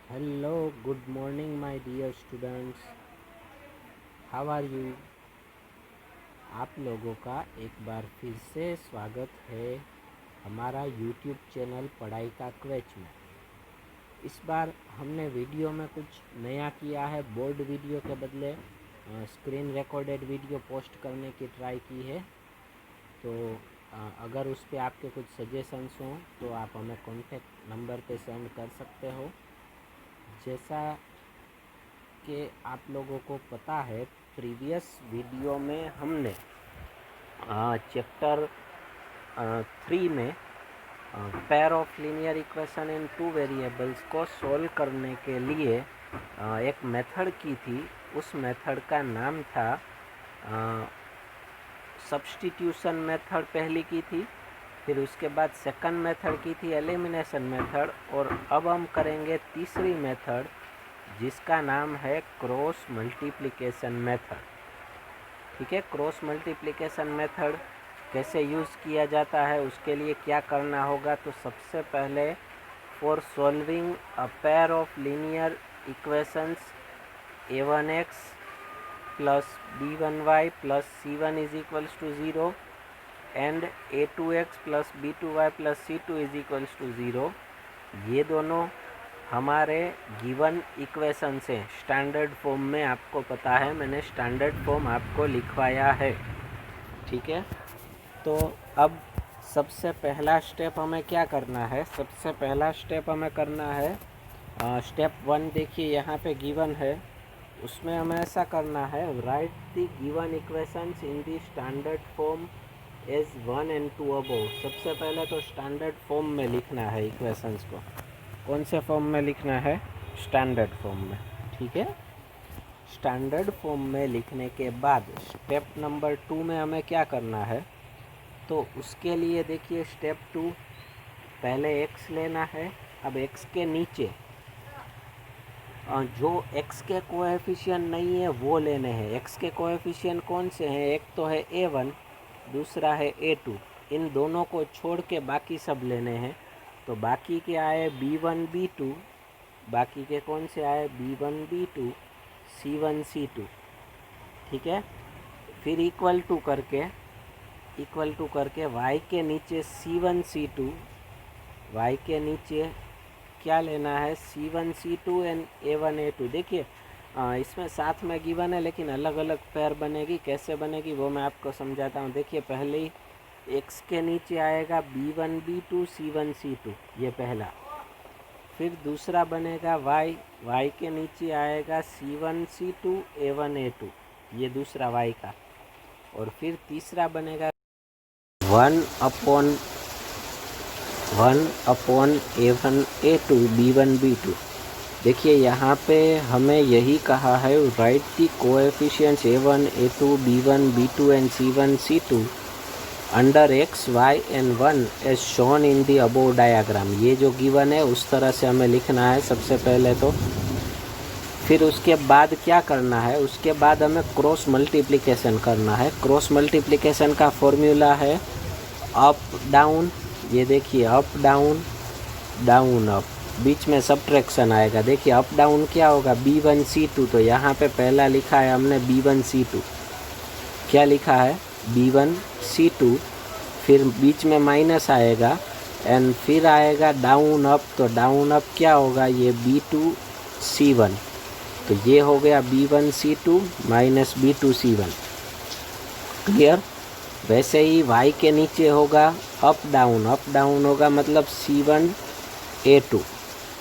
Hello, good morning my dear students. How are you? आप लोगों का एक बार फिर से स्वागत है हमारा यूट्यूब चैनल पढ़ाई का क्वेच में। इस बार हमने वीडियो में कुछ नया किया है। बोर्ड वीडियो के बदले स्क्रीन रिकॉर्डेड वीडियो पोस्ट करने की ट्राई की है। तो अगर उस पर आपके कुछ सजेशंस हों तो आप हमें कॉन्टेक्ट नंबर पे सेंड कर सकते हो। जैसा कि आप लोगों को पता है, प्रीवियस वीडियो में हमने चैप्टर 3 में pair of linear equation in two variables को सॉल्व करने के लिए एक मेथड की थी। उस मेथड का नाम था सब्स्टिट्यूशन मेथड पहली की थी, फिर उसके बाद सेकंड मेथड की थी एलिमिनेशन मेथड, और अब हम करेंगे तीसरी मेथड जिसका नाम है क्रॉस मल्टीप्लिकेशन मेथड। ठीक है, क्रॉस मल्टीप्लिकेशन मेथड कैसे यूज़ किया जाता है, उसके लिए क्या करना होगा। तो सबसे पहले for solving a pair of linear equations a1x plus b1y plus c1 is equals to 0 and a2x plus b2y plus c2 is equals to 0, ये दोनों हमारे गिवन इक्वेशन से स्टैंडर्ड फॉर्म में, आपको पता है मैंने स्टैंडर्ड फॉर्म आपको लिखवाया है। ठीक है, तो अब सबसे पहला स्टेप हमें क्या करना है। सबसे पहला स्टेप हमें करना है स्टेप 1। देखिए यहाँ पे गिवन है, उसमें हमें ऐसा करना है, write the given equations in the standard form as 1 and 2 above. सबसे पहले तो स्टैंडर्ड फॉर्म में लिखना है इक्वेशंस को। कौन से फॉर्म में लिखना है? स्टैंडर्ड फॉर्म में। ठीक है, स्टैंडर्ड फॉर्म में लिखने के बाद स्टेप नंबर 2 में हमें क्या करना है। तो उसके लिए देखिए स्टेप 2, पहले x लेना है। अब x के नीचे जो x के कोएफिशिएंट नहीं है वो लेने हैं। x के कोएफिशिएंट कौन से हैं? एक तो है a1, दूसरा है a2। इन दोनों को छोड़ के बाकी सब लेने हैं। तो बाकी के आए b1 b2, बाकी के कौन से आए? b1 b2 c1 c2। ठीक है, फिर इक्वल टू करके y के नीचे c1 c2, y के नीचे क्या लेना है? c1 c2 and a1 a2। देखिए इसमें साथ में गिवन है लेकिन अलग अलग पेयर बनेगी। कैसे बनेगी वो मैं आपको समझाता हूँ। देखिए पहले ही x के नीचे आएगा b1 b2 c1 c2, ये पहला। फिर दूसरा बनेगा y के नीचे आएगा c1 c2 a1 a2, ये दूसरा y का। और फिर तीसरा बनेगा 1 upon a1 a2 b1 b2। देखिए यहाँ पे हमें यही कहा है, write the coefficients a1 a2 b1 b2 and c1 c2 under x y and 1 as shown in the above diagram. ये जो गिवन है उस तरह से हमें लिखना है सबसे पहले तो। फिर उसके बाद क्या करना है? उसके बाद हमें क्रॉस मल्टीप्लिकेशन करना है। क्रॉस मल्टीप्लिकेशन का फॉर्मूला है अप डाउन। ये देखिए अप डाउन डाउन अप, बीच में सब्ट्रैक्शन आएगा। देखिए अप डाउन क्या होगा? b1 c2। तो यहाँ पे पहला लिखा है हमने b1 c2। क्या लिखा है? b1 c2। फिर बीच में माइनस आएगा एंड फिर आएगा डाउन अप। तो डाउन अप क्या होगा? ये b2 c1। तो ये हो गया b1 c2 minus b2 c1। Clear? वैसे ही y के नीचे होगा अप डाउन होगा मतलब c1 a2।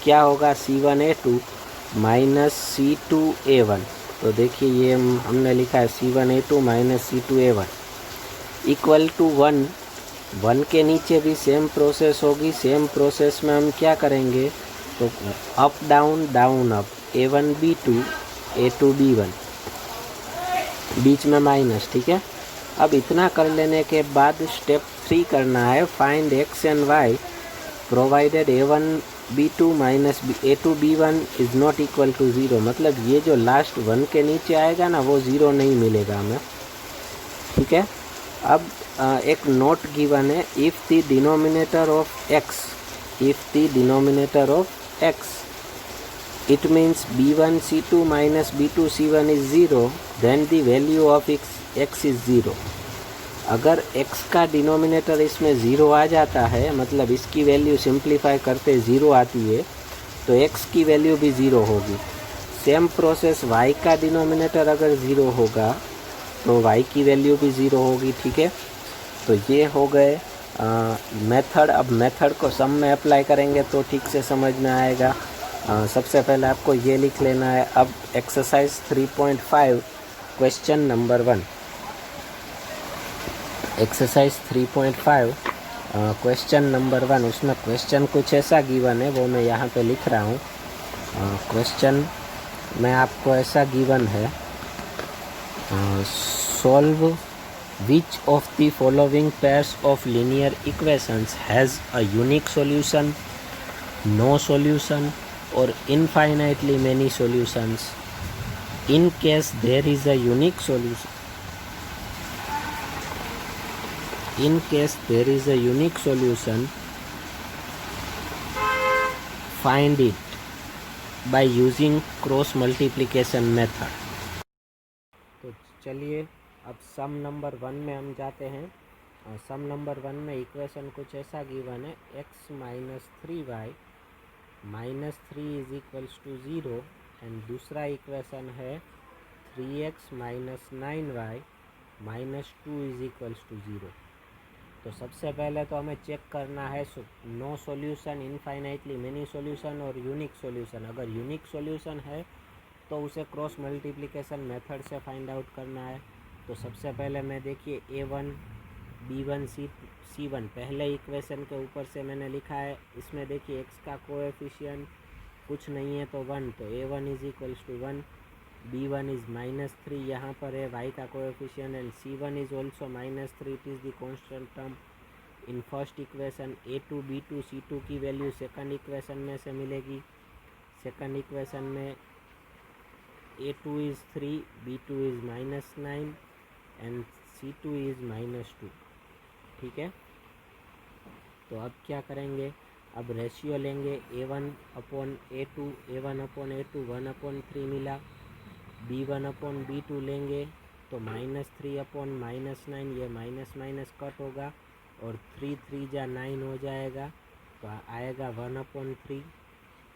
क्या होगा? c1 a2 minus c2 a1। तो देखिए ये हमने लिखा है c1 a2 minus c2 a1 equal to 1 के नीचे भी सेम प्रोसेस होगी। सेम प्रोसेस में हम क्या करेंगे? तो up down up a1 b2 a2 b1, बीच में माइनस। ठीक है, अब इतना कर लेने के बाद स्टेप 3 करना है, find x and y provided a1 b2 minus a2 b1 is not equal to 0। मतलब ये जो लास्ट 1 के नीचे आएगा ना वो 0 नहीं मिलेगा हमें। ठीक है, अब एक नोट गिवन है, if the denominator of x it means b1c2 minus b2c1 is 0, then the value of x is 0. अगर x का डिनोमिनेटर इसमें 0 आ जाता है, मतलब इसकी वैल्यू सिंप्लीफाई करते 0 आती है, तो x की वैल्यू भी 0 होगी। सेम प्रोसेस y का डिनोमिनेटर अगर 0 होगा तो y की वैल्यू भी 0 होगी। ठीक है, तो ये हो गए मेथड। अब मेथड को सम में अप्लाई करेंगे तो ठीक से समझ में आएगा। सबसे पहले आपको ये लिख लेना है। अब exercise 3.5 question number 1। Exercise 3.5 question number 1, उसमें क्वेश्चन कुछ ऐसा गिवन है, वो मैं यहाँ पे लिख रहा हूँ। क्वेश्चन में आपको ऐसा गिवन है, solve which of the following pairs of linear equations has a unique solution, no solution और infinitely many solutions. In case there is a unique solution, in case there is a unique solution, find it by using cross multiplication method। तो चलिए अब सम number 1 में हम जाते हैं। सम number 1 में equation कुछ ऐसा गिवन है, x minus 3y minus 3 is equals to 0, and दूसरा इक्वेशन है 3x minus 9y minus 2 is equals to 0। तो सबसे पहले तो हमें चेक करना है no solution, infinitely many solution और यूनिक सॉल्यूशन। अगर यूनिक सॉल्यूशन है तो उसे क्रॉस मल्टीप्लिकेशन मेथड से फाइंड आउट करना है। तो सबसे पहले मैं देखिए a1 b1 c1 पहले इक्वेशन के ऊपर से मैंने लिखा है। इसमें देखिए x का कोएफिशिएंट कुछ नहीं है तो 1, तो a1 is equals to 1, b1 is minus 3, यहाँ पर है y का coefficient, and c1 is also minus 3, it is the constant term in first equation. a2 b2 c2 की वैल्यू सेकंड इक्वेशन में से मिलेगी। सेकंड इक्वेशन में a2 is 3, b2 is minus 9 and c2 is minus 2। ठीक है, तो अब क्या करेंगे, अब रेशियो लेंगे a1 upon a2, a1 upon a2 1 upon 3 मिला। b1 अपॉन b2 लेंगे तो माइनस 3 अपॉन माइनस 9, ये माइनस माइनस कट होगा और 3 3 जा 9 हो जाएगा, तो आएगा 1 अपॉन 3।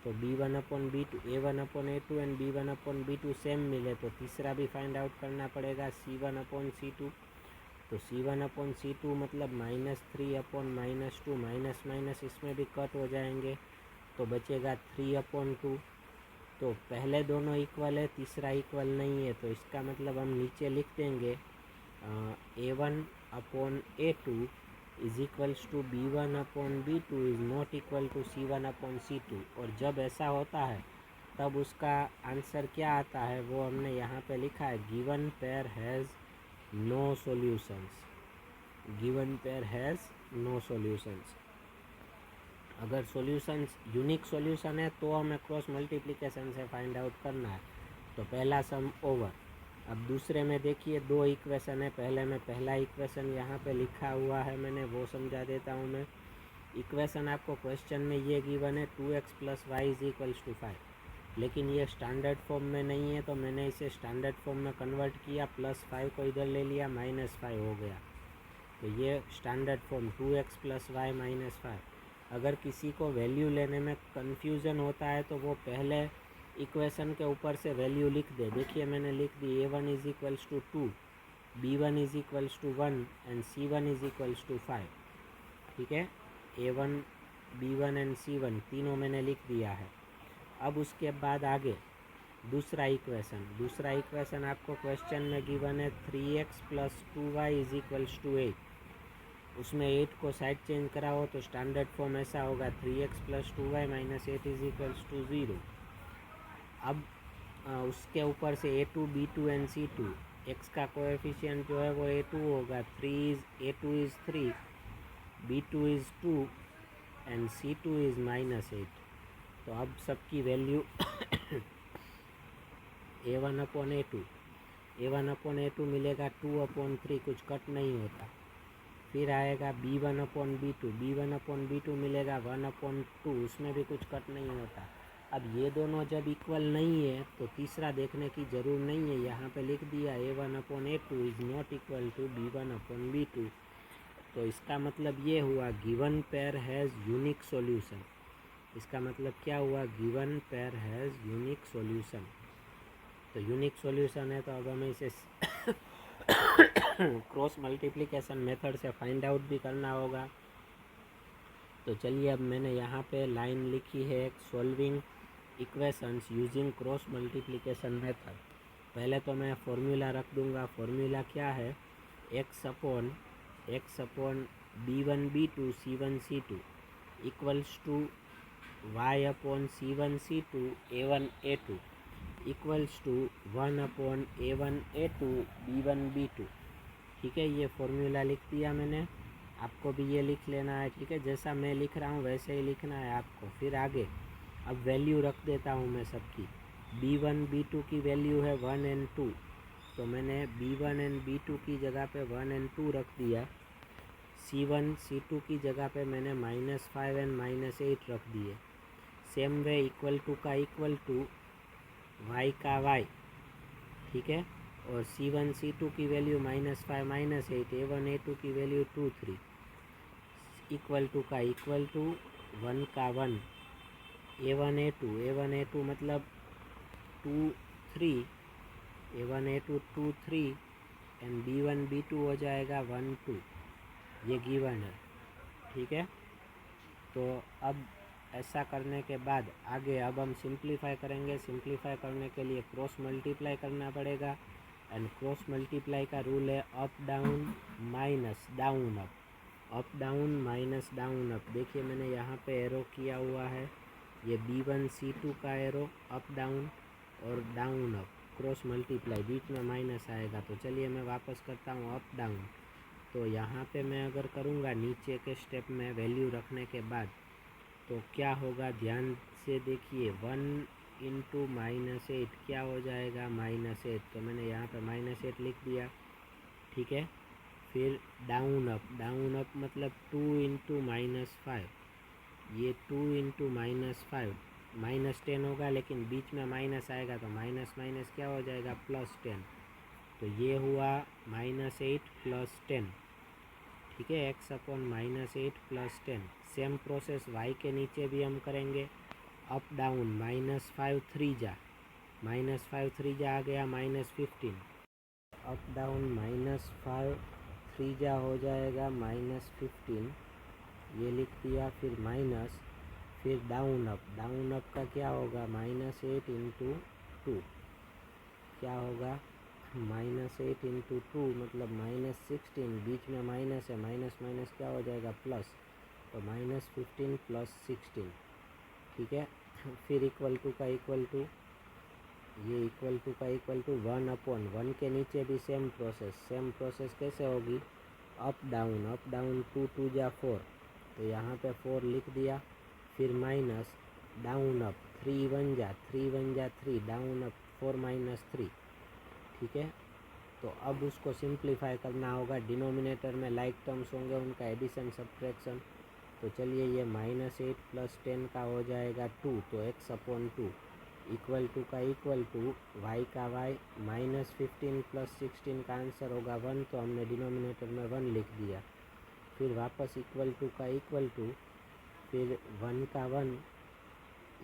तो b1 upon b2, a1 upon a2 and b1 upon b2 same मिले तो तीसरा भी फाइंड आउट करना पड़ेगा, c1 अपॉन c2। तो c1 अपॉन c2 मतलब minus 3 upon minus 2, minus minus इसमें भी कट हो जाएंगे, तो बचेगा 3 अपॉन 2। तो पहले दोनों इक्वल है, तीसरा इक्वल नहीं है, तो इसका मतलब हम नीचे लिख देंगे a1 upon a2 is equals to b1 upon b2 is not equal to c1 upon c2। और जब ऐसा होता है तब उसका आंसर क्या आता है वो हमने यहाँ पे लिखा है, given pair has no solutions. Given pair has no solutions. अगर सॉल्यूशंस यूनिक सॉल्यूशन है तो हमें क्रॉस मल्टीप्लिकेशन से फाइंड आउट करना है। तो पहला सम ओवर। अब दूसरे में देखिए दो इक्वेशन है। पहले में पहला इक्वेशन यहाँ पे लिखा हुआ है, मैंने वो समझा देता हूँ मैं। इक्वेशन आपको क्वेश्चन में ये गिवन है 2x plus y is equals to 5, लेकिन ये स्टैंडर्ड फॉर्म में नहीं है तो मैंने इसे स्टैंडर्ड फॉर्म में कन्वर्ट किया, प्लस 5 को इधर ले लिया, माइनस 5 हो गया। तो ये standard form 2x plus y minus 5। अगर किसी को वैल्यू लेने में कन्फ्यूज़न होता है तो वो पहले इक्वेशन के ऊपर से वैल्यू लिख दे। देखिए मैंने लिख दी a1 is equals to 2, b1 is equals to 1 and c1 is equals to 5। ठीक है, a1 b1 एंड c1 तीनों मैंने लिख दिया है। अब उसके बाद आगे दूसरा इक्वेशन आपको क्वेश्चन में गिवन है 3x plus 2y is equals to 8। उसमें 8 को साइड चेंज कराओ तो स्टैंडर्ड फॉर्म ऐसा होगा 3x plus 2y minus 8 is equals to 0। अब उसके ऊपर से a2 b2 and c2, x का कोएफिशिएंट जो है वो a2 होगा, a2 is 3, b2 is 2 and c2 is minus 8। तो अब सबकी वैल्यू a1 अपॉन a2 मिलेगा 2 अपॉन 3, कुछ कट नहीं होता। फिर आएगा b1 अपॉन b2 मिलेगा 1 अपॉन 2, उसमें भी कुछ कट नहीं होता। अब ये दोनों जब इक्वल नहीं है तो तीसरा देखने की ज़रूर नहीं है, यहाँ पे लिख दिया A1/A2 is not equal to B1/B2। तो इसका मतलब ये हुआ given pair has unique solution. इसका मतलब क्या हुआ, given pair has unique solution. तो यूनिक सॉल्यूशन है तो अब हमें इसे क्रॉस मल्टीप्लिकेशन मेथड से फाइंड आउट भी करना होगा। तो चलिए अब मैंने यहाँ पे लाइन लिखी है, solving equations using cross multiplication method. पहले तो मैं फॉर्मूला रख दूँगा। फॉर्मूला क्या है, x upon B1 B2 C1 C2 equals to y upon C1 C2 A1 A2 equals to 1 upon A1 A2 B1 B2। ठीक है, ये फॉर्मूला लिख दिया मैंने। आपको भी ये लिख लेना है, ठीक है, जैसा मैं लिख रहा हूँ वैसे ही लिखना है आपको। फिर आगे अब वैल्यू रख देता हूँ मैं सबकी। B1 B2 की वैल्यू है 1 और 2, तो मैंने B1 और B2 की जगह पे 1 और 2 रख दिया। C1 C2 की जगह पे मैंने -5 और -8 रख दिए। सेम वे इक्वल टू का इक्वल टू y का y, ठीक है, और C1 C2 की वैल्यू -5 -8, A1 A2 की वैल्यू 2 3 इक्वल टू का इक्वल टू 1 का 1, A1 A2 मतलब 2 3, A1 A2 2 3 and B1 B2 हो जाएगा 1 2। ये गिवन है, ठीक है। तो अब ऐसा करने के बाद आगे अब हम सिंप्लीफाई करेंगे। सिंप्लीफाई करने के लिए क्रॉस मल्टीप्लाई करना पड़ेगा एंड क्रॉस मल्टीप्लाई का रूल है up down minus down up, up down minus down up. देखिए मैंने यहाँ पे एरो किया हुआ है, ये B1 C2 का एरो अप डाउन और डाउन अप, क्रॉस मल्टीप्लाई, बीच में माइनस आएगा। तो चलिए मैं वापस करता हूँ अप डाउन। तो यहाँ पे मैं अगर करूँगा नीचे के स्टेप में वैल्यू रखने के बाद तो क्या होगा, ध्यान से देखिए। 1 इंटू -8 क्या हो जाएगा, -8। तो मैंने यहाँ पे -8 लिख दिया, ठीक है। फिर डाउन अप मतलब 2 इंटू -5, ये 2 इंटू -5 -10 होगा, लेकिन बीच में माइनस आएगा तो माइनस माइनस क्या हो जाएगा, +10। तो ये हुआ -8 + 10, ठीक है, x upon -8 + 10। Same process y के नीचे भी हम करेंगे। अप डाउन -5 3 जा, -5 3 जा आ गया -15। अप डाउन -5 3 जा हो जाएगा -15, ये लिख दिया। फिर माइनस, फिर डाउन अप का क्या होगा, -8 इंटू 2 क्या होगा, -8 इंटू 2 मतलब -16, बीच में माइनस है, माइनस माइनस क्या हो जाएगा, प्लस, तो -15 + 16, ठीक है। फिर इक्वल टू का इक्वल टू, ये इक्वल टू का इक्वल टू 1 अपॉन 1 के नीचे भी सेम प्रोसेस कैसे होगी, अप डाउन 2 2 जा 4, तो यहाँ पे 4 लिख दिया। फिर माइनस डाउन अप 3 1 जा 3, डाउन अप 4 -3, ठीक है। तो अब उसको सिंप्लीफाई करना होगा। डिनोमिनेटर में लाइक टर्म्स होंगे, उनका एडिशन सब्ट्रैक्शन। तो चलिए ये -8 + 10 का हो जाएगा 2, तो x अपॉन 2 इक्वल टू का इक्वल टू y का y, -15 + 16 का आंसर होगा 1, तो हमने डिनोमिनेटर में 1 लिख दिया। फिर वापस इक्वल टू का इक्वल टू, फिर 1 का 1,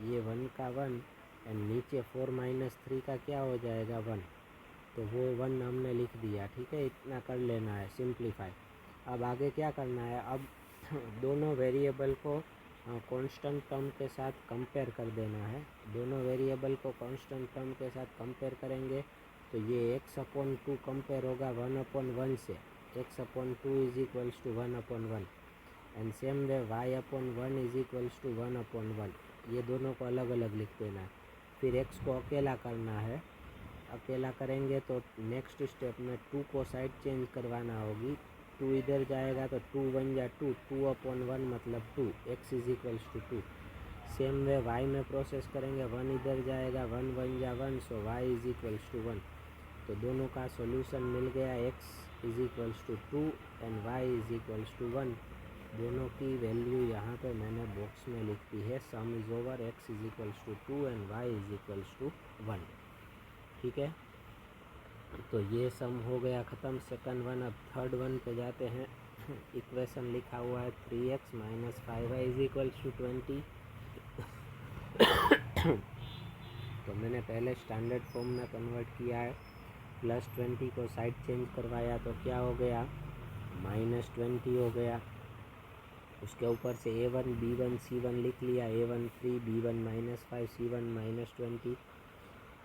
ये 1 का 1 एंड नीचे 4 -3 का क्या हो जाएगा 1, तो वो 1 हमने लिख दिया, ठीक है। इतना कर लेना है सिंप्लीफाई। अब आगे क्या करना है, अब दोनों वेरिएबल को कांस्टेंट टर्म के साथ कंपेयर कर देना है। दोनों वेरिएबल को कांस्टेंट टर्म के साथ कंपेयर करेंगे तो ये x अपॉन 2 कंपेयर होगा 1 अपॉन 1 से, x upon 2 is equals to 1 upon 1 and same way y upon 1 is equals to 1 upon 1। ये दोनों को अलग अलग लिख देना है। फिर x को अकेला करना है, अकेला करेंगे तो नेक्स्ट स्टेप में 2 को साइड चेंज करवाना होगी। 2 इधर जाएगा तो 2 1 जा 2, 2 अपॉन 1 मतलब 2, x is equals to 2। Same way y में प्रोसेस करेंगे, 1 इधर जाएगा, 1 1 जा 1, so y is equals to 1। तो दोनों का सॉल्यूशन मिल गया, x is equals to 2 and y is equals to 1। दोनों की वैल्यू यहाँ पे मैंने बॉक्स में लिख दी है। Sum is over x is equals to 2 and y is equals to 1। ठीक है, तो ये सम हो गया ख़त्म, सेकंड वन। अब थर्ड वन पे जाते हैं। इक्वेशन लिखा हुआ है 3x minus 5y is equals to 20। तो मैंने पहले स्टैंडर्ड फॉर्म में कन्वर्ट किया है, प्लस 20 को साइड चेंज करवाया तो क्या हो गया, माइनस 20 हो गया। उसके ऊपर से a1 b1 c1 लिख लिया, a1 3 b1 minus 5 c1 minus 20।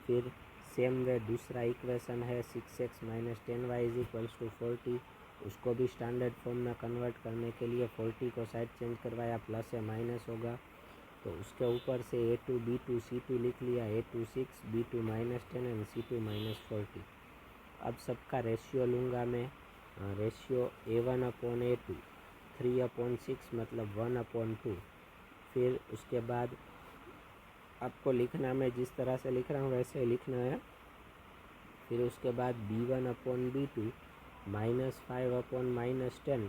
फिर सेम वे दूसरा इक्वेशन है 6x minus 10y is equals to 40। उसको भी स्टैंडर्ड फॉर्म में कन्वर्ट करने के लिए 40 को साइड चेंज करवाया, प्लस या माइनस होगा। तो उसके ऊपर से a2 b2 c2 लिख लिया, a2 6 b2 minus 10 and c2 minus 40। अब सबका रेशियो लूँगा मैं, रेशियो a1 अपॉन a2 3/6 मतलब 1/2। फिर उसके बाद आपको लिखना, मैं जिस तरह से लिख रहा हूँ वैसे ही लिखना है। फिर उसके बाद b1 upon b2 minus 5/-10,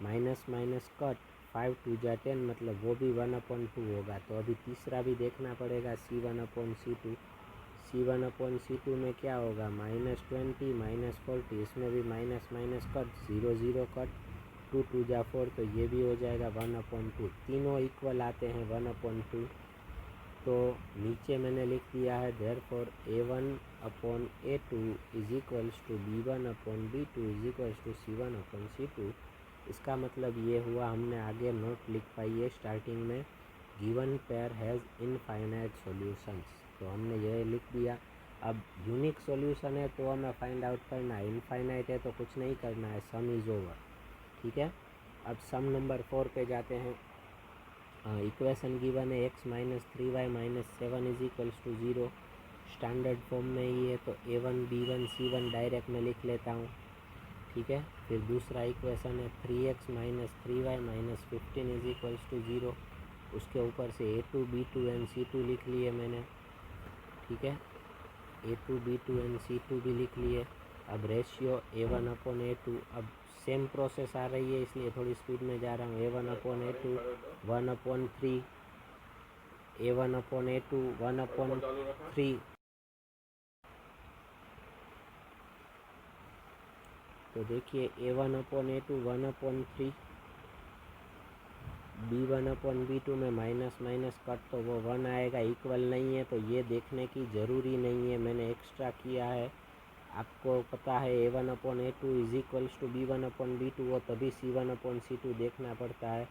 minus minus cut, 5 2 जा 10 मतलब वो भी 1/2 होगा। तो अभी तीसरा भी देखना पड़ेगा, c1 upon c2। c1 upon c2 में क्या होगा, माइनस 20 माइनस 40, इसमें भी माइनस माइनस कट, 0 0 कट, 2 2 जा 4, तो ये भी हो जाएगा 1/2। तीनों इक्वल आते हैं 1/2। तो नीचे मैंने लिख दिया है therefore a1 upon a2 is equals to b1 upon b2 is equals to c1 upon c2। इसका मतलब ये हुआ, हमने आगे नोट लिख पाई है स्टार्टिंग में, given pair has infinite solutions. तो हमने ये लिख दिया। अब यूनिक सॉल्यूशन है तो हमें फाइंड आउट करना है, इनफाइनाइट है तो कुछ नहीं करना है, सम इज़ ओवर। ठीक है, अब सम नंबर 4 पे जाते हैं। इक्वेशन गिवन है x minus 3y minus 7 is equals to 0। Standard form में ही है तो a1 b1 c1 डायरेक्ट में लिख लेता हूँ। ठीक है, फिर दूसरा इक्वेशन है 3x minus 3y minus 15 is equals to 0। उसके ऊपर से a2 b2 एंड c2 लिख लिए मैंने। ठीक है, a2 b2 एंड c2 भी लिख लिए। अब रेशियो a1 अपॉन a2, अब सेम प्रोसेस आ रही है इसलिए थोड़ी स्पीड में जा रहा हूँ। a1 upon a2 1/3, a1 upon a2 1/3। तो देखिए a1 upon a2 1/3, b1 upon b2 में माइनस माइनस कट तो वो 1 आएगा, इक्वल नहीं है तो ये देखने की ज़रूरी नहीं है, मैंने एक्स्ट्रा किया है। आपको पता है a1 upon a2 is equals to b1 upon b2 हो तभी c1 अपॉन c2 देखना पड़ता है,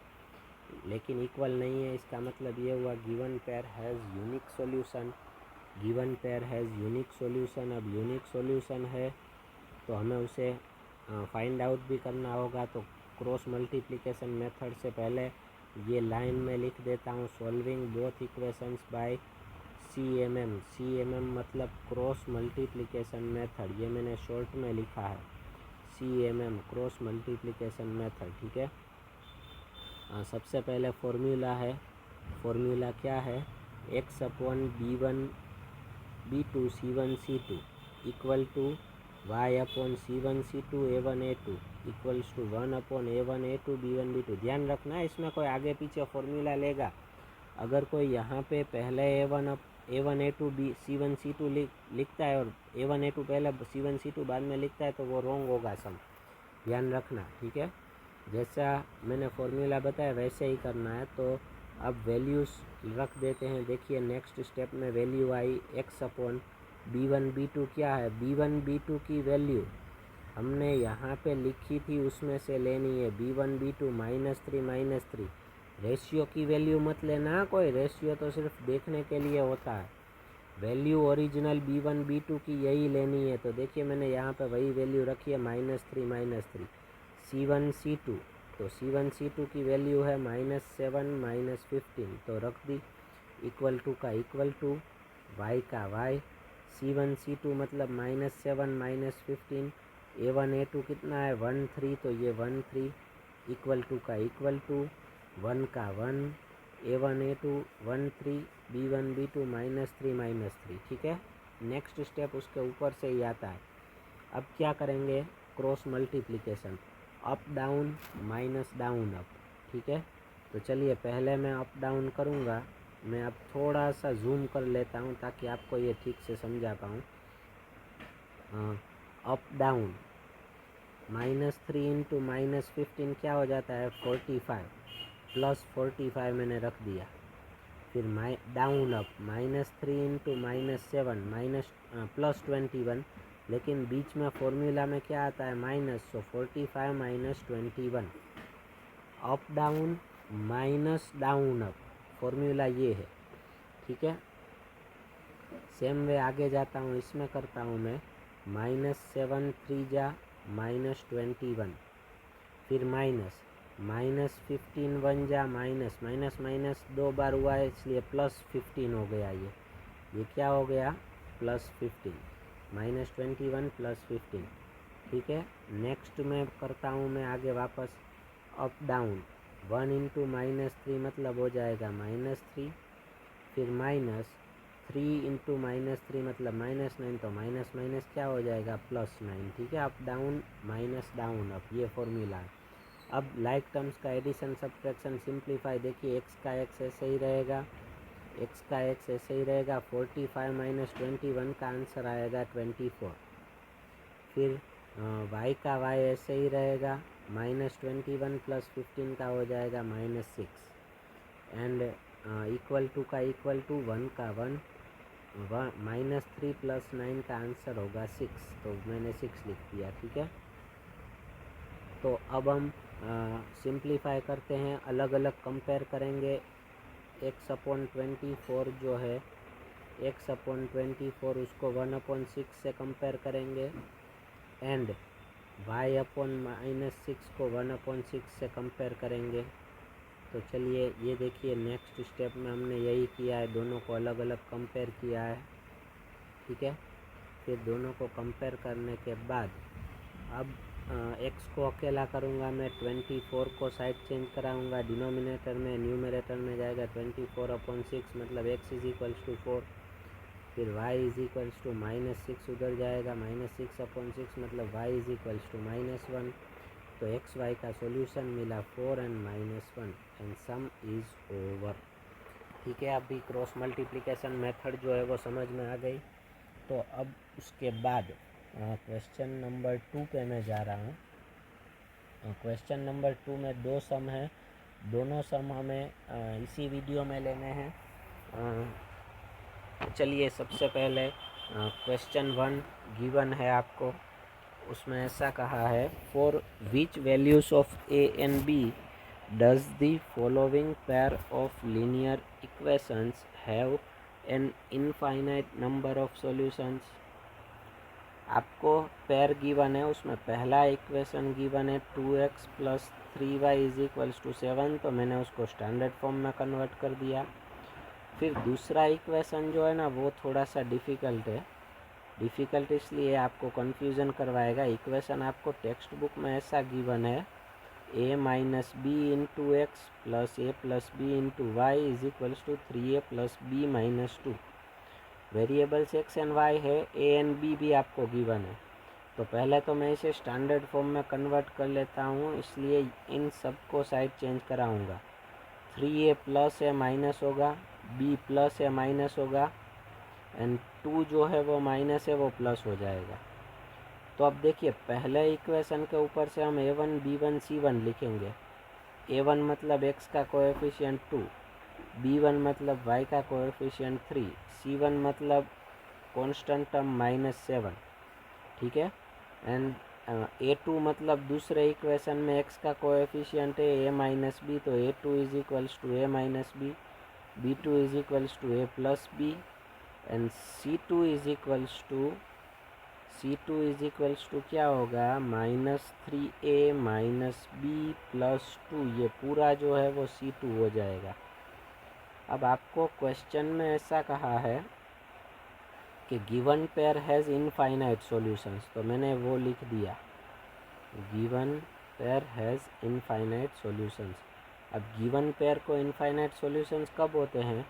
लेकिन इक्वल नहीं है। इसका मतलब ये हुआ given pair has unique solution, given pair has unique solution. अब यूनिक सॉल्यूशन है तो हमें उसे फाइंड आउट भी करना होगा। तो क्रॉस मल्टीप्लिकेशन मेथड से पहले ये लाइन में लिख देता हूँ, solving both equations bye CMM मतलब क्रॉस मल्टीप्लिकेशन मेथड, ये मैंने शॉर्ट में लिखा है CMM, क्रॉस मल्टीप्लिकेशन मेथड। ठीक है, सबसे पहले फॉर्मूला है, फॉर्मूला क्या है, x upon b1 b2 c1 c2 equal to y upon c1 c2 a1 a2 equals to 1 upon a1 a2 b1 b2। ध्यान रखना है इसमें कोई आगे पीछे फॉर्मूला लेगा, अगर कोई यहाँ पे पहले a1 a2 b c1 c2 लिखता है और a1 a2 पहले c1 c2 बाद में लिखता है तो वो रॉन्ग होगा सम, ध्यान रखना। ठीक है, जैसा मैंने फॉर्मूला बताया वैसे ही करना है। तो अब वैल्यूज़ रख देते हैं। देखिए नेक्स्ट स्टेप में वैल्यू आई x अपॉन b1 b2 क्या है, b1 b2 की वैल्यू हमने यहाँ पे लिखी थी उसमें से लेनी है, b1 b2 -3 रेशियो की वैल्यू मत लेना, कोई रेशियो तो सिर्फ देखने के लिए होता है, वैल्यू ओरिजिनल b1 b2 की यही लेनी है। तो देखिए मैंने यहाँ पे वही वैल्यू रखी है -3 c1 c2, तो c1 c2 की वैल्यू है -7 -15, तो रख दी, इक्वल टू का इक्वल टू, y का y, c1 c2 मतलब -7 -15, a1 a2 कितना है 1 3, तो ये 1 3, इक्वल टू का इक्वल टू, 1 का 1, a1 a2 1 3, b1 b2 -3 ठीक है, नेक्स्ट स्टेप उसके ऊपर से ही आता है। अब क्या करेंगे, cross multiplication, up down minus down up, ठीक है। तो चलिए पहले मैं अप डाउन करूँगा। मैं अब थोड़ा सा जूम कर लेता हूँ ताकि आपको ये ठीक से समझा पाऊँ। अप डाउन -3 इंटू -15 क्या हो जाता है 45, +45 मैंने रख दिया। फिर डाउन अप -3 इंटू -7 +21, लेकिन बीच में फॉर्मूला में क्या आता है माइनस, सो 45 - 21। Up down minus down up, formula ये है, ठीक है। सेम वे आगे जाता हूँ, इसमें करता हूँ मैं -7 3 जा -21, फिर -15 1 जा माइनस, माइनस 2 बार हुआ है इसलिए +15 हो गया। ये क्या हो गया +15, -21 +15, ठीक है। नेक्स्ट में करता हूँ मैं आगे वापस अप डाउन 1 इंटू -3 मतलब हो जाएगा -3, फिर -3 इंटू -3 मतलब -9, तो माइनस माइनस क्या हो जाएगा +9, ठीक है। Up down minus down up, ये फॉर्मूला है। अब लाइक टर्म्स का एडिशन सब्ट्रैक्शन सिंप्लीफाई, देखिए x का x ऐसे ही रहेगा, x का x ऐसे ही रहेगा। 45 - 21 का आंसर आएगा 24। फिर y का y ऐसे ही रहेगा, -21 + 15 का हो जाएगा -6, एंड इक्वल टू का इक्वल टू 1 का 1, -3 + 9 का आंसर होगा 6, तो मैंने 6 लिख दिया, ठीक है। तो अब हम सिंप्लीफाई करते हैं, अलग अलग कंपेयर करेंगे। x/24 जो है x/24 उसको 1/6 से कंपेयर करेंगे, एंड y/-6 को 1/6 से कंपेयर करेंगे। तो चलिए ये देखिए नेक्स्ट स्टेप में हमने यही किया है, दोनों को अलग अलग कंपेयर किया है, ठीक है। फिर दोनों को कंपेयर करने के बाद अब x को अकेला करूँगा मैं, 24 को साइड चेंज कराऊँगा, डिनोमिनेटर में न्यूमरेटर में जाएगा 24/6 मतलब x = 4, फिर y = -6 उधर जाएगा, -6/6 मतलब y = -1, तो एक्स वाई का सॉल्यूशन मिला 4 and -1 and sum is over, ठीक है। अभी क्रॉस मल्टीप्लिकेशन मेथड जो है वो समझ में आ गई। तो अब उसके बाद क्वेश्चन नंबर 2 पे मैं जा रहा हूँ। क्वेश्चन नंबर 2 में 2 सम है, दोनों सम हमें इसी वीडियो में लेने हैं। चलिए सबसे पहले क्वेश्चन 1 गिवन है आपको, उसमें ऐसा कहा है, for which values of a and b does the following pair of linear equations have an infinite number of solutions. आपको पेयर गिवन है, उसमें पहला इक्वेशन गिवन है 2x + 3y = 7, तो मैंने उसको स्टैंडर्ड फॉर्म में कन्वर्ट कर दिया। फिर दूसरा इक्वेशन जो है ना वो थोड़ा सा डिफ़िकल्ट है, डिफ़िकल्ट इसलिए आपको कन्फ्यूज़न करवाएगा। इक्वेशन आपको टेक्स्ट बुक में ऐसा गिवन है, a - b × x + a + b × y = 3a + b - 2। Variables x and y है, a एंड b भी आपको गिवन है। तो पहले तो मैं इसे स्टैंडर्ड फॉर्म में कन्वर्ट कर लेता हूँ, इसलिए इन सब को साइड चेंज कराऊँगा। 3a + है माइनस होगा, b + है माइनस होगा, एंड 2 जो है वो माइनस है वो प्लस हो जाएगा। तो अब देखिए पहले इक्वेशन के ऊपर से हम a1 b1 c1 लिखेंगे। a1 मतलब x का कोएफिशिएंट 2, b1 मतलब y का कोएफिशिएंट 3, c1 मतलब कांस्टेंट टर्म -7, ठीक है। एंड a2 मतलब दूसरे इक्वेशन में x का कोएफिशिएंट है a - b, तो a2 = a - b, b2 = a + b, and C2 क्या होगा -3a - b + 2, ये पूरा जो है वो C2 हो जाएगा। अब आपको क्वेश्चन में ऐसा कहा है कि given pair has infinite solutions, तो मैंने वो लिख दिया, given pair has infinite solutions. अब गिवन पेयर को इनफाइनाइट सॉल्यूशंस कब होते हैं,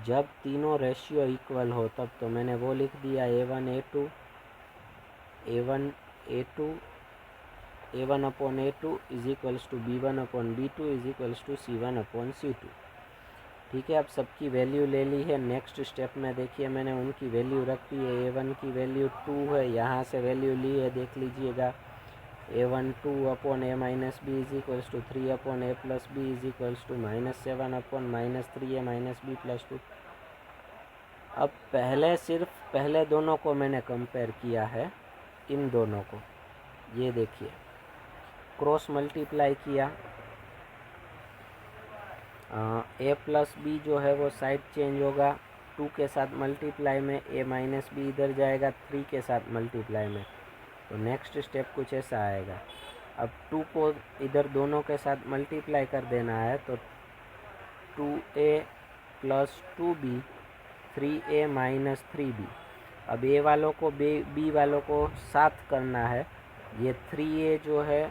जब तीनों रेशियो इक्वल हो तब। तो मैंने वो लिख दिया a1 a2 A1 upon A2 is equals to B1 upon B2 is equals to C1 upon C2। ठीक है, अब सबकी वैल्यू ले ली है। नेक्स्ट स्टेप में देखिए मैंने उनकी वैल्यू रख दी है। A1 की वैल्यू 2 है, यहाँ से वैल्यू ली है, देख लीजिएगा। A1 2 upon A minus B is equals to 3 upon A plus b is equals to -7 upon -3A minus B plus 2। अब पहले दोनों को मैंने कंपेयर किया है, इन दोनों को। ये देखिए, क्रॉस मल्टीप्लाई किया। A प्लस बी जो है वो साइड चेंज होगा, 2 के साथ मल्टीप्लाई में A माइनस बी इधर जाएगा 3 के साथ मल्टीप्लाई में। तो नेक्स्ट स्टेप कुछ ऐसा आएगा। अब 2 को इधर दोनों के साथ मल्टीप्लाई कर देना है, तो 2A plus 2B 3A minus 3B। अब A वालों को B वालों को साथ करना है। ये 3A जो है,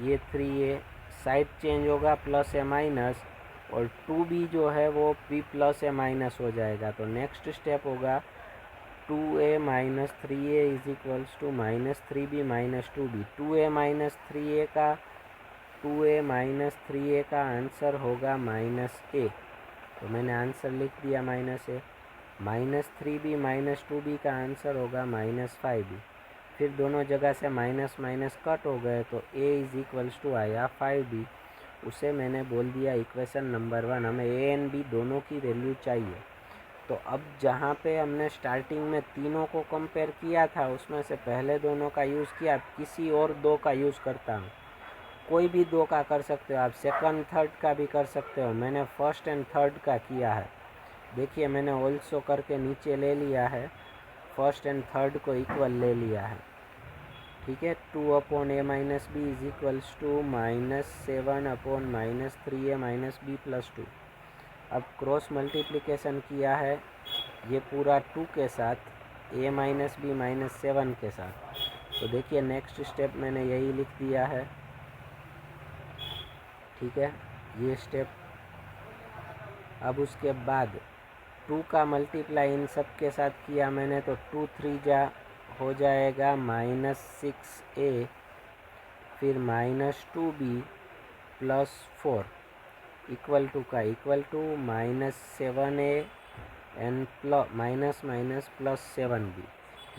ये 3A साइड चेंज होगा प्लस या माइनस, और 2B जो है वो B प्लस या माइनस हो जाएगा। तो नेक्स्ट स्टेप होगा 2A minus 3A is equals to minus 3B minus 2B। 2A minus 3A का आंसर होगा माइनस A। तो मैंने आंसर लिख दिया minus A। Minus 3B minus 2B का आंसर होगा माइनस 5B। फिर दोनों जगह से माइनस माइनस कट हो गए, तो A इज इक्वल्स टू आया 5B। उसे मैंने बोल दिया इक्वेशन नंबर 1। हमें A एंड B दोनों की वैल्यू चाहिए। तो अब जहाँ पे हमने स्टार्टिंग में तीनों को कंपेयर किया था, उसमें से पहले दोनों का यूज़ किया। किसी और दो का यूज़ करता हूँ, कोई भी दो का कर सकते हो आप, सेकंड थर्ड का भी कर सकते हो। मैंने फर्स्ट एंड थर्ड का किया है। देखिए मैंने ऑल्सो करके नीचे ले लिया है, फर्स्ट एंड थर्ड को इक्वल ले लिया है। ठीक है, 2 upon A minus B is equals to -7 upon -3A minus B plus 2। अब क्रॉस मल्टीप्लिकेशन किया है ये पूरा 2 के साथ, A माइनस बी माइनस 7 के साथ। तो देखिए नेक्स्ट स्टेप मैंने यही लिख दिया है। ठीक है, ये स्टेप। अब उसके बाद 2 का मल्टीप्लाई इन सब के साथ किया मैंने, तो 2 3 जा हो जाएगा -6A, फिर -2B प्लस 4 इक्वल टू का equal to -7A and minus minus plus 7B।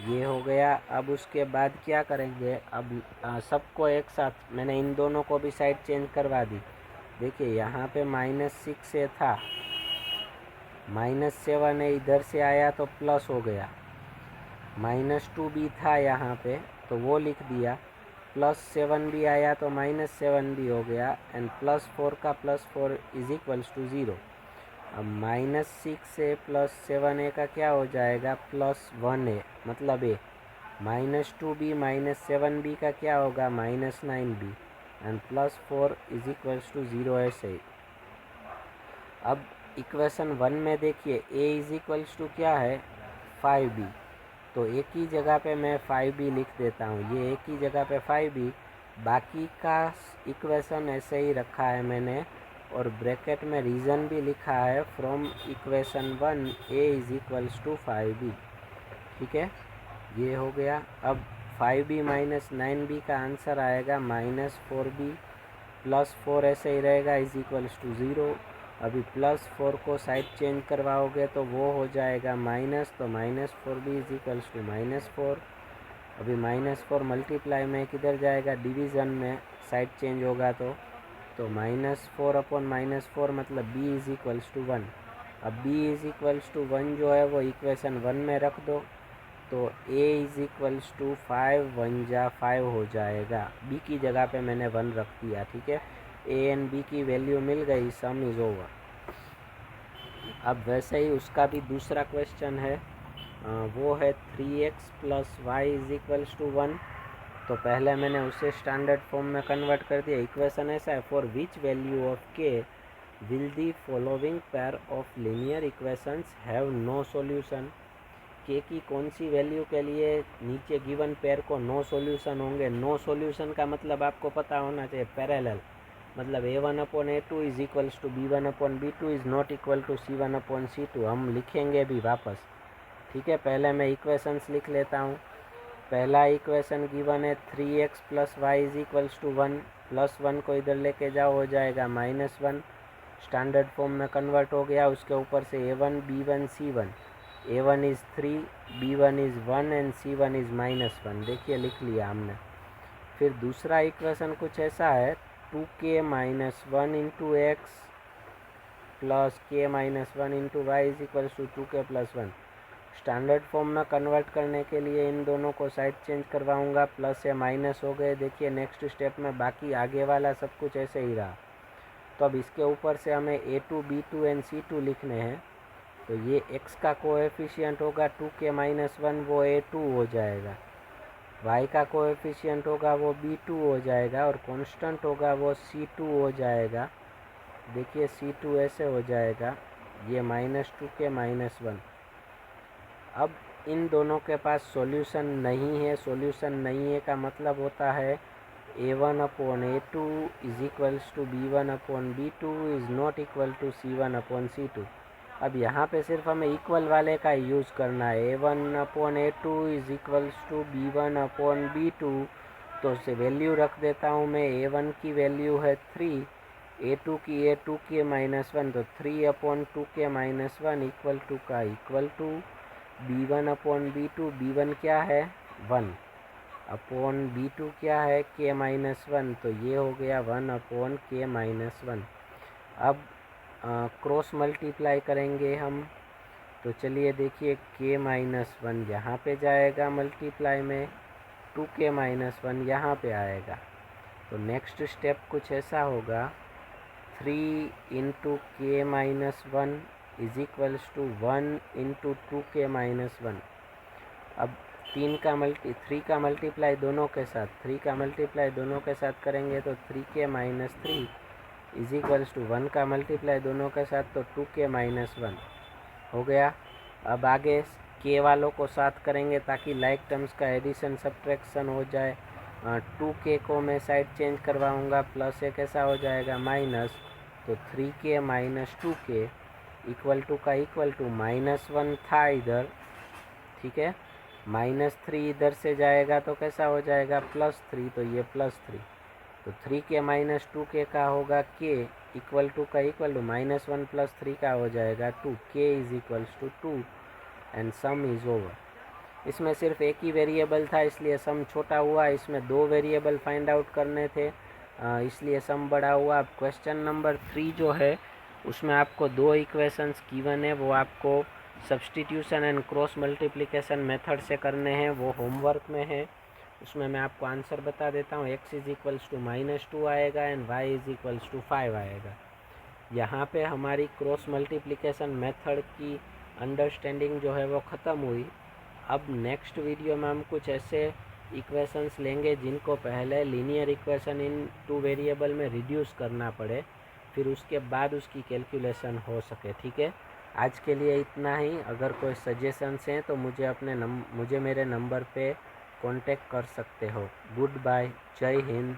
ये हो गया। अब उसके बाद क्या करेंगे, अब सबको एक साथ मैंने इन दोनों को भी साइड चेंज करवा दी। देखिए यहाँ पे -6A था, -7A इधर से आया तो प्लस हो गया, -2B था यहाँ पे तो वो लिख दिया, +7B आया तो -7B हो गया, एंड +4 का +4 इज इक्वल्स टू 0। अब -6A प्लस 7A का क्या हो जाएगा, +1A मतलब A। -2B माइनस 7B का क्या होगा, -9B, and +4 is equals to 0 ऐसे ही। अब इक्वेशन 1 में देखिए A इज इक्वल्स टू क्या है, 5B। तो एक ही जगह पे मैं 5B लिख देता हूँ, ये एक ही जगह पे 5B। बाकी का इक्वेशन ऐसे ही रखा है मैंने, और ब्रैकेट में रीज़न भी लिखा है, from equation 1 A is equals to 5B। ठीक है, ये हो गया। अब 5B माइनस 9B का आंसर आएगा -4B प्लस 4 ऐसे ही रहेगा इज इक्वल्स टू 0। अभी +4 को साइड चेंज करवाओगे तो वो हो जाएगा माइनस, तो -4B इज इक्वल्स टू -4। अभी -4 मल्टीप्लाई में किधर जाएगा, डिवीज़न में साइड चेंज होगा तो -4 अपॉन -4 मतलब B इज इक्वल्स टू 1। अब B इज इक्वल्स टू 1 जो है वो इक्वेशन 1 में रख दो, तो A इज इक्वल्स टू 5 1 जा 5 हो जाएगा। B की जगह पे मैंने 1 रख दिया। ठीक है, A एंड B की वैल्यू मिल गई, सम इज़ ओवर। अब वैसे ही उसका भी दूसरा क्वेश्चन है, वो है 3x plus y is equals to 1। तो पहले मैंने उसे स्टैंडर्ड फॉर्म में कन्वर्ट कर दिया। इक्वेशन ऐसा है, for which value of k will the following pair of linear equations have no solution. k की कौन सी वैल्यू के लिए नीचे गिवन पेयर को नो सॉल्यूशन होंगे। नो सॉल्यूशन का मतलब आपको पता होना चाहिए, पैरेलल, मतलब A1 upon A2 is equals to B1 upon B2 is not equal to C1 upon C2। हम लिखेंगे भी वापस। ठीक है, पहले मैं इक्वेशंस लिख लेता हूँ। पहला इक्वेशन गिवन है 3x plus y is equals to 1, plus 1 को इधर लेके जाओ हो जाएगा -1, स्टैंडर्ड फॉर्म में कन्वर्ट हो गया। उसके ऊपर से a1 b1 c1, a1 is 3, b1 is 1 and c1 is -1। देखिए लिख लिया हमने। फिर दूसरा इक्वेशन कुछ ऐसा है 2k minus 1 into x plus k minus 1 into y is equals to 2k plus 1। Standard form में कन्वर्ट करने के लिए इन दोनों को साइड चेंज करवाऊंगा, प्लस या माइनस हो गए। देखिए नेक्स्ट स्टेप में बाकी आगे वाला सब कुछ ऐसे ही रहा। तो अब इसके ऊपर से हमें a2 b2 एंड c2 लिखने हैं। तो ये x का कोएफिशिएंट होगा 2k माइनस 1, वो a2 हो जाएगा। y का कोएफिशिएंट होगा वो b2 हो जाएगा, और कांस्टेंट होगा वो c2 हो जाएगा। देखिए c2 ऐसे हो जाएगा, ये -2k माइनस 1। अब इन दोनों के पास सॉल्यूशन नहीं है। सॉल्यूशन नहीं है का मतलब होता है a1 upon a2 is equals to b1 upon b2 is not equal to c1 upon c2। अब यहाँ पे सिर्फ हमें इक्वल वाले का यूज़ करना है। a1 upon a2 is equals to b1 upon b2, तो से वैल्यू रख देता हूँ मैं। a1 की वैल्यू है 3, a2 की है 2k माइनस 1, तो 3 upon 2k minus 1 equal to का equal to b1 upon b2, b1 क्या है 1, अपॉन b2 क्या है k माइनस 1, तो ये हो गया 1 अपॉन k माइनस 1। अब क्रॉस मल्टीप्लाई करेंगे हम, तो चलिए देखिए k माइनस 1 यहाँ पे जाएगा मल्टीप्लाई में, 2k माइनस 1 यहाँ पे आएगा। तो नेक्स्ट स्टेप कुछ ऐसा होगा 3 into k minus 1 is equals to 1 into 2k minus 1। अब 3 का मल्टीप्लाई दोनों के साथ, 3 का मल्टीप्लाई दोनों के साथ करेंगे तो 3k minus 3 is equals to 1 का मल्टीप्लाई दोनों के साथ, तो 2k माइनस 1 हो गया। अब आगे k वालों को साथ करेंगे ताकि लाइक टर्म्स का एडिशन सब्ट्रैक्शन हो जाए। 2k को मैं साइड चेंज करवाऊँगा, प्लस एक ऐसा हो जाएगा माइनस, तो 3k minus 2k equal to का इक्वल टू -1 था इधर, ठीक है। -3 इधर से जाएगा तो कैसा हो जाएगा +3, तो ये +3, तो 3k माइनस 2k का होगा k इक्वल टू का इक्वल टू -1 प्लस 3 का हो जाएगा 2, k is equals to 2 and sum is over. इसमें सिर्फ एक ही वेरिएबल था इसलिए सम छोटा हुआ, इसमें 2 वेरिएबल फाइंड आउट करने थे इसलिए सम बड़ा हुआ। अब क्वेश्चन नंबर 3 जो है उसमें आपको 2 इक्वेशंस गिवन है, वो आपको substitution and cross multiplication method से करने हैं, वो होमवर्क में है। उसमें मैं आपको आंसर बता देता हूँ। x इज इक्वल्स टू -2 आएगा and y is equals to 5 आएगा। यहाँ पे हमारी क्रॉस मल्टीप्लिकेशन मेथड की अंडरस्टैंडिंग जो है वो ख़त्म हुई। अब नेक्स्ट वीडियो में हम कुछ ऐसे इक्वेशंस लेंगे जिनको पहले लीनियर इक्वेशन इन 2 वेरिएबल में रिड्यूस करना पड़े, फिर उसके बाद उसकी कैलकुलेशन हो सके, ठीक है। आज के लिए इतना ही। अगर कोई सजेशंस हैं तो मुझे मेरे नंबर पे कांटेक्ट कर सकते हो। गुड बाय, जय हिंद।